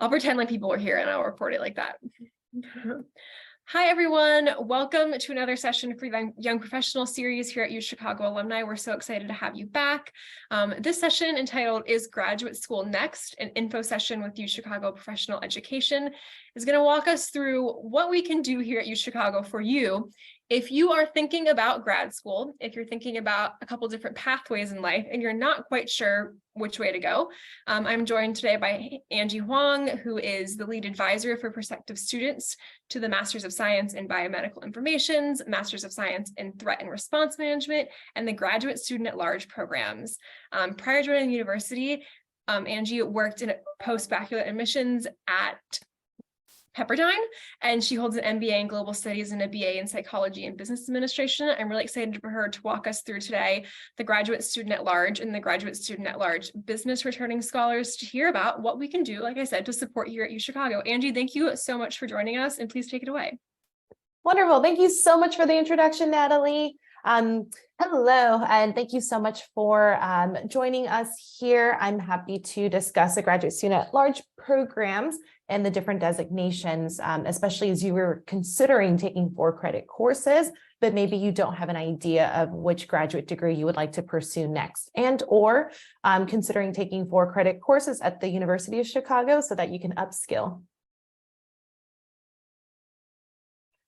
I'll pretend like people were here and I'll report it like that. Hi, everyone. Welcome to another session for the Young Professional series here at UChicago Alumni. We're so excited to have you back. This session entitled Is Graduate School Next? An info session with UChicago Professional Education is going to walk us through what we can do here at UChicago for you. If you are thinking about grad school, if you're thinking about a couple different pathways in life and you're not quite sure which way to go, I'm joined today by Angie Huang, who is the lead advisor for prospective students to the Masters of Science in Biomedical Informations, Masters of Science in Threat and Response Management, and the Graduate Student at Large programs. Prior to joining the university, Angie worked in post-baccalaureate admissions at Pepperdine, and she holds an MBA in Global Studies and a BA in Psychology and Business Administration. I'm really excited for her to walk us through today the Graduate Student at Large and the Graduate Student at Large Business Returning Scholars to hear about what we can do, like I said, to support here at UChicago. Angie, thank you so much for joining us, and please take it away. Wonderful. Thank you so much for the introduction, Natalie. Hello, and thank you so much for joining us here. I'm happy to discuss the Graduate Student at Large programs and the different designations, especially as you were considering taking 4-credit courses, but maybe you don't have an idea of which graduate degree you would like to pursue next, and or considering taking 4-credit courses at the University of Chicago so that you can upskill.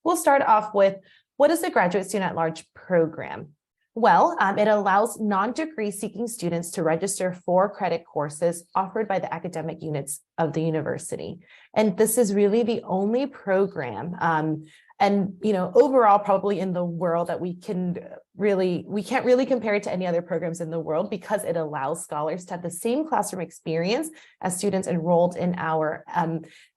We'll start off with, what is the Graduate Student at Large program? Well, it allows non-degree seeking students to register for credit courses offered by the academic units of the university. And this is really the only program, and overall probably in the world that we can't really compare it to any other programs in the world, because it allows scholars to have the same classroom experience as students enrolled in our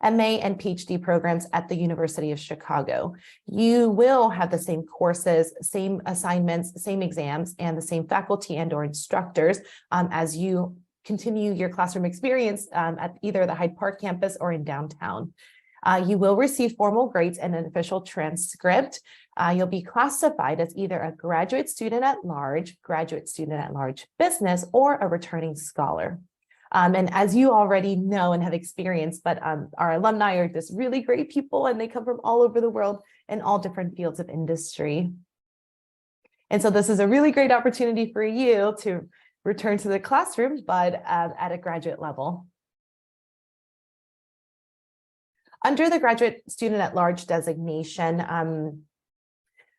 MA and PhD programs at the University of Chicago. You will have the same courses, same assignments, same exams, and the same faculty and or instructors as you continue your classroom experience at either the Hyde Park campus or in downtown. You will receive formal grades and an official transcript. You'll be classified as either a graduate student at large business, or a returning scholar. And as you already know and have experienced, but our alumni are just really great people, and they come from all over the world in all different fields of industry. And so this is a really great opportunity for you to return to the classroom, but at a graduate level. Under the Graduate Student at Large designation,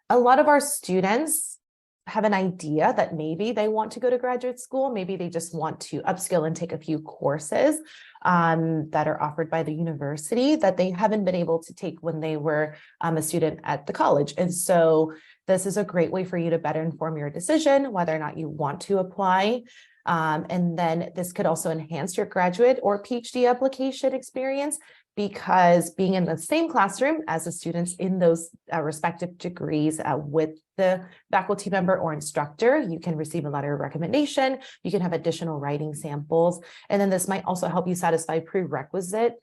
a lot of our students have an idea that maybe they want to go to graduate school. Maybe they just want to upskill and take a few courses that are offered by the university that they haven't been able to take when they were a student at the college. And so this is a great way for you to better inform your decision whether or not you want to apply. And then this could also enhance your graduate or PhD application experience, because being in the same classroom as the students in those respective degrees with the faculty member or instructor, you can receive a letter of recommendation, you can have additional writing samples, and then this might also help you satisfy prerequisite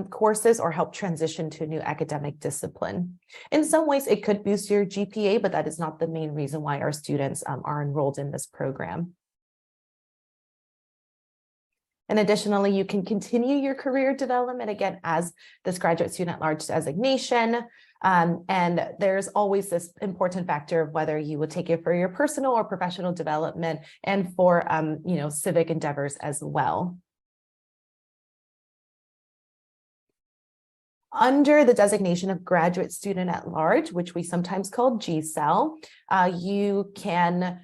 courses or help transition to a new academic discipline. In some ways, it could boost your GPA, but that is not the main reason why our students are enrolled in this program. And additionally, you can continue your career development again as this Graduate Student at Large designation. And there's always this important factor of whether you would take it for your personal or professional development and for civic endeavors as well. Under the designation of Graduate Student at Large, which we sometimes call GSEL, you can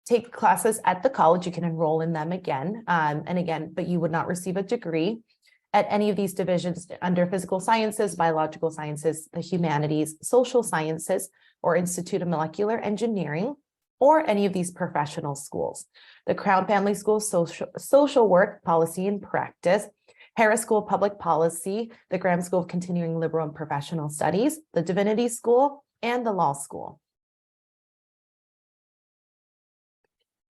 take classes at the college, you can enroll in them again, but you would not receive a degree at any of these divisions under physical sciences, biological sciences, the humanities, social sciences, or Institute of Molecular Engineering, or any of these professional schools. The Crown Family School, Social Work, Policy and Practice, Harris School of Public Policy, the Graham School of Continuing Liberal and Professional Studies, the Divinity School, and the Law School.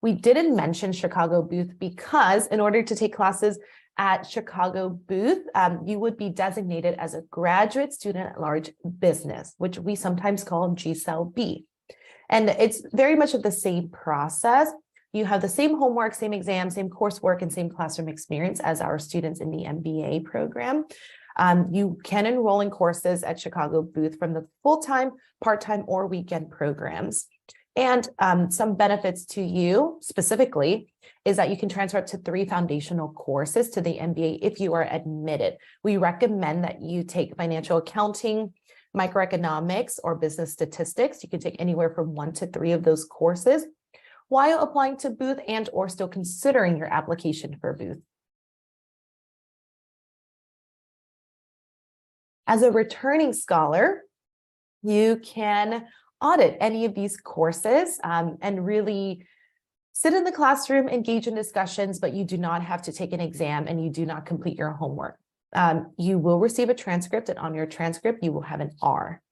We didn't mention Chicago Booth because in order to take classes at Chicago Booth, you would be designated as a Graduate Student at Large Business, which we sometimes call GSEL B. And it's very much of the same process. You have the same homework, same exam, same coursework, and same classroom experience as our students in the MBA program. You can enroll in courses at Chicago Booth from the full-time, part-time, or weekend programs. And some benefits to you specifically is that you can transfer up to 3 foundational courses to the MBA if you are admitted. We recommend that you take financial accounting, microeconomics, or business statistics. You can take anywhere from 1 to 3 of those courses while applying to Booth and or still considering your application for Booth. As a returning scholar, you can audit any of these courses and really sit in the classroom, engage in discussions, but you do not have to take an exam and you do not complete your homework. You will receive a transcript, and on your transcript, you will have an R.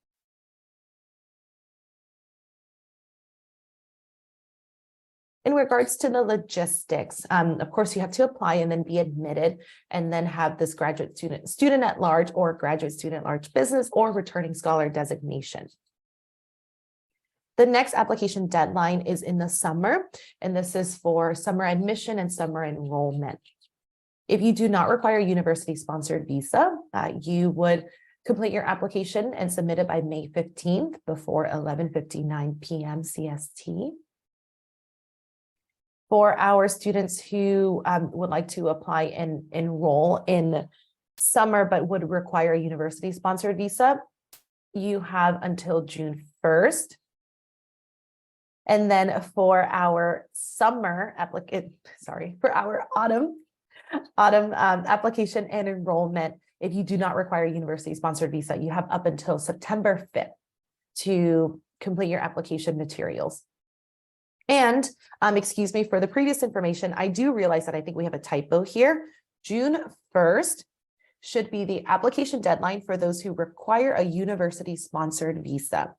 In regards to the logistics, of course, you have to apply and then be admitted and then have this graduate student at large or graduate student at large business or returning scholar designation. The next application deadline is in the summer, and this is for summer admission and summer enrollment. If you do not require a university-sponsored visa, you would complete your application and submit it by May 15th before 11:59 p.m. CST. For our students who would like to apply and enroll in summer but would require a university-sponsored visa, you have until June 1st. And then for our autumn application and enrollment, if you do not require a university-sponsored visa, you have up until September 5th to complete your application materials. And excuse me for the previous information, I do realize that I think we have a typo here. June 1st should be the application deadline for those who require a university-sponsored visa,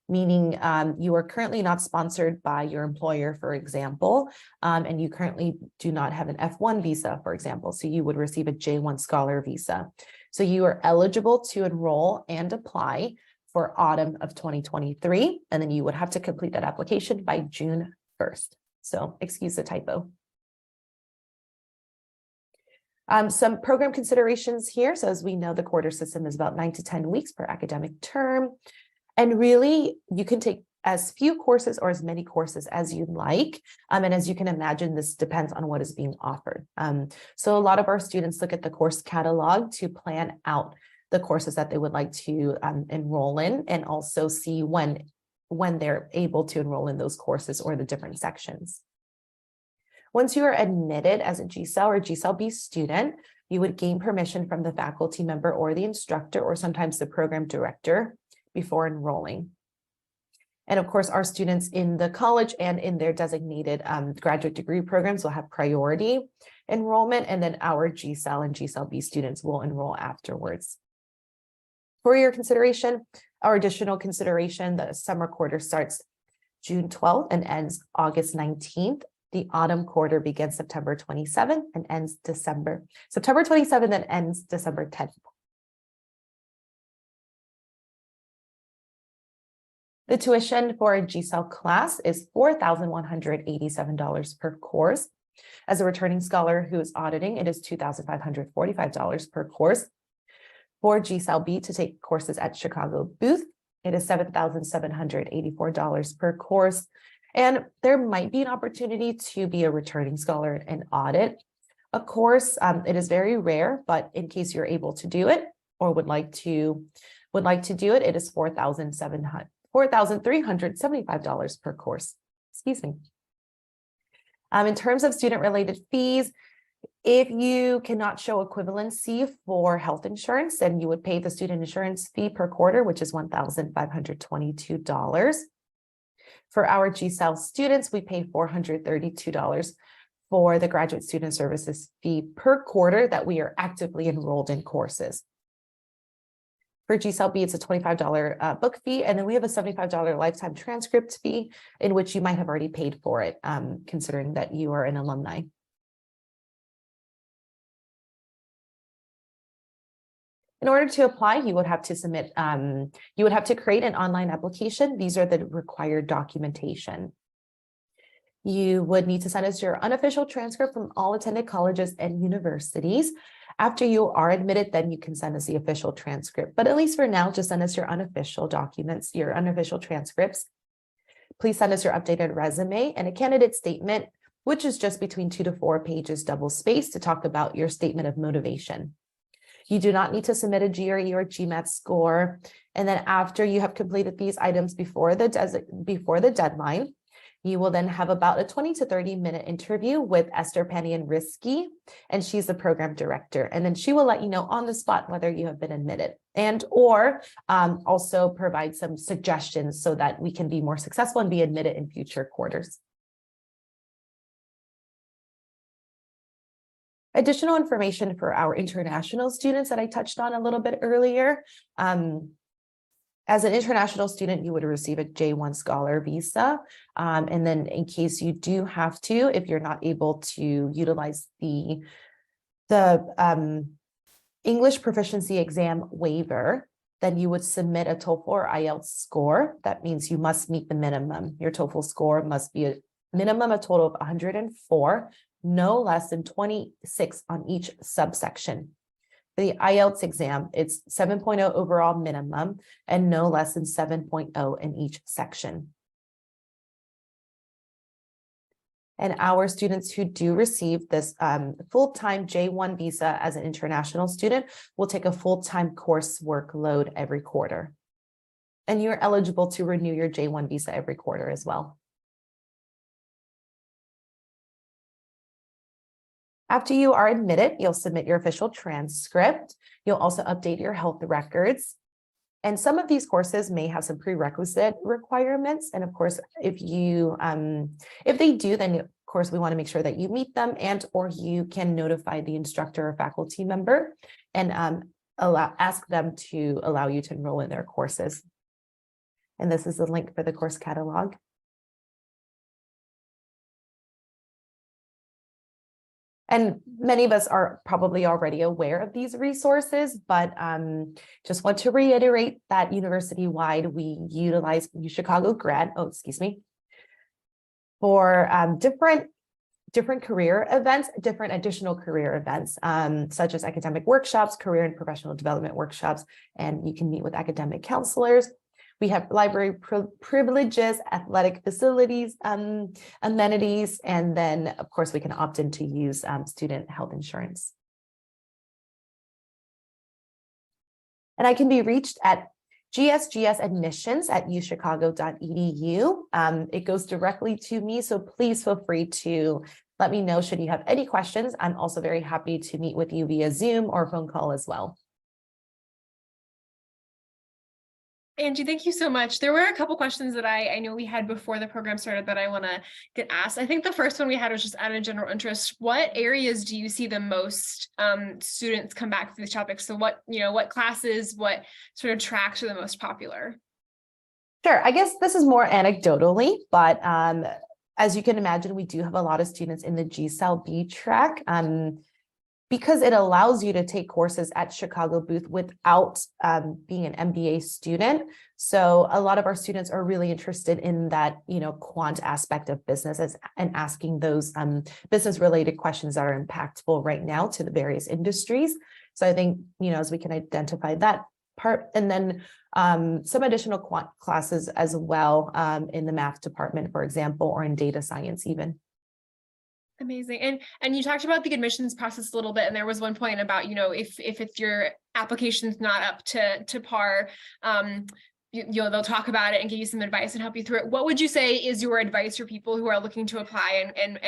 meaning you are currently not sponsored by your employer, for example, and you currently do not have an F1 visa, for example, so you would receive a J1 scholar visa. So you are eligible to enroll and apply for autumn of 2023, and then you would have to complete that application by June 1st. So excuse the typo. Some program considerations here. So as we know, the quarter system is about 9 to 10 weeks per academic term. And really, you can take as few courses or as many courses as you'd like. And as you can imagine, this depends on what is being offered. So a lot of our students look at the course catalog to plan out the courses that they would like to enroll in, and also see when they're able to enroll in those courses or the different sections. Once you are admitted as a GSAL or GSAL-B student, you would gain permission from the faculty member or the instructor, or sometimes the program director, before enrolling. And of course, our students in the college and in their designated graduate degree programs will have priority enrollment, and then our GSAL and GSAL-B students will enroll afterwards. For your consideration, our additional consideration, the summer quarter starts June 12th and ends August 19th. The autumn quarter begins September 27th and ends September 27th and ends December 10th. The tuition for a GSAL class is $4,187 per course. As a returning scholar who is auditing, it is $2,545 per course. For GSAL-B to take courses at Chicago Booth, it is $7,784 per course. And there might be an opportunity to be a returning scholar and audit a course. It is very rare, but in case you're able to do it or would like to do it, it is $4,375 per course. Excuse me. In terms of student-related fees, if you cannot show equivalency for health insurance, then you would pay the student insurance fee per quarter, which is $1,522. For our GSAL students, we pay $432 for the graduate student services fee per quarter that we are actively enrolled in courses. For GSAL-B, it's a $25 book fee, and then we have a $75 lifetime transcript fee, in which you might have already paid for it, considering that you are an alumni. In order to apply, you would have to submit, you would have to create an online application. These are the required documentation. You would need to send us your unofficial transcript from all attended colleges and universities. After you are admitted, then you can send us the official transcript. But at least for now, just send us your unofficial documents, your unofficial transcripts. Please send us your updated resume and a candidate statement, which is just between 2 to 4 pages, double spaced, to talk about your statement of motivation. You do not need to submit a GRE or GMAT score. And then after you have completed these items before the deadline, you will then have about a 20 to 30-minute interview with Esther Panian-Risky, and she's the program director. And then she will let you know on the spot whether you have been admitted, and or also provide some suggestions so that we can be more successful and be admitted in future quarters. Additional information for our international students that I touched on a little bit earlier. As an international student, you would receive a J1 scholar visa. And then in case you do have to, if you're not able to utilize the English proficiency exam waiver, then you would submit a TOEFL or IELTS score. That means you must meet the minimum. Your TOEFL score must be a minimum, a total of 104, no less than 26 on each subsection. For the IELTS exam, it's 7.0 overall minimum and no less than 7.0 in each section. And our students who do receive this full-time J1 visa as an international student will take a full-time course workload every quarter. And you're eligible to renew your J1 visa every quarter as well. After you are admitted, you'll submit your official transcript. You'll also update your health records. And some of these courses may have some prerequisite requirements. And of course, if they do, then of course, we want to make sure that you meet them, and or you can notify the instructor or faculty member and ask them to allow you to enroll in their courses. And this is the link for the course catalog. And many of us are probably already aware of these resources, but just want to reiterate that university-wide, we utilize UChicago grad, for different career events, different additional career events, such as academic workshops, career and professional development workshops, and you can meet with academic counselors. We have library privileges, athletic facilities, amenities, and then, of course, we can opt in to use student health insurance. And I can be reached at gsgsadmissions@uchicago.edu. It goes directly to me, so please feel free to let me know should you have any questions. I'm also very happy to meet with you via Zoom or phone call as well. Angie, thank you so much. There were a couple questions that I know we had before the program started that I want to get asked. I think the first one we had was just out of general interest. What areas do you see the most students come back for these topics? So what classes, what sort of tracks are the most popular? Sure. I guess this is more anecdotally, but as you can imagine, we do have a lot of students in the GSAL B track. Because it allows you to take courses at Chicago Booth without being an MBA student. So a lot of our students are really interested in that, quant aspect of business and asking those business related questions that are impactful right now to the various industries. So I think, as we can identify that part, and then some additional quant classes as well in the math department, for example, or in data science even. Amazing. And you talked about the admissions process a little bit, and there was one point about, if your application's not up to par, they'll talk about it and give you some advice and help you through it. What would you say is your advice for people who are looking to apply and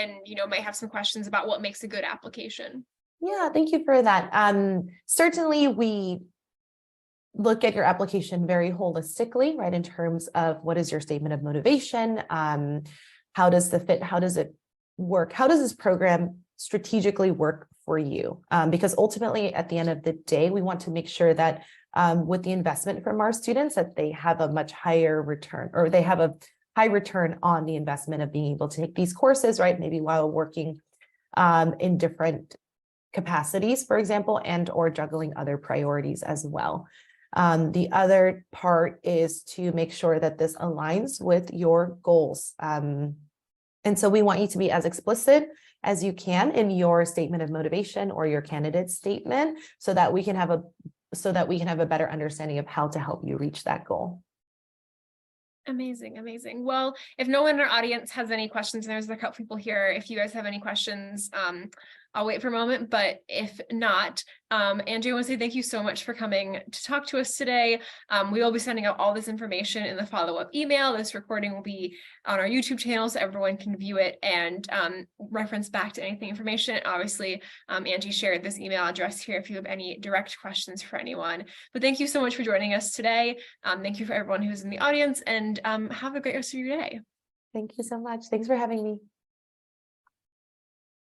might have some questions about what makes a good application? Yeah, thank you for that. Certainly we look at your application very holistically, right? In terms of what is your statement of motivation? How does it fit? How does it work? How does this program strategically work for you? Because ultimately, at the end of the day, we want to make sure that with the investment from our students, that they have a much higher return, or they have a high return on the investment of being able to take these courses, right? Maybe while working in different capacities, for example, and or juggling other priorities as well. The other part is to make sure that this aligns with your goals. And so we want you to be as explicit as you can in your statement of motivation or your candidate statement so that we can have a better understanding of how to help you reach that goal. Amazing, amazing. Well, if no one in our audience has any questions, and there's a couple people here, if you guys have any questions, I'll wait for a moment, but if not, Angie, I want to say thank you so much for coming to talk to us today. We will be sending out all this information in the follow-up email. This recording will be on our YouTube channel so everyone can view it and reference back to anything information. Obviously, Angie shared this email address here if you have any direct questions for anyone. But thank you so much for joining us today. Thank you for everyone who's in the audience, and have a great rest of your day. Thank you so much. Thanks for having me.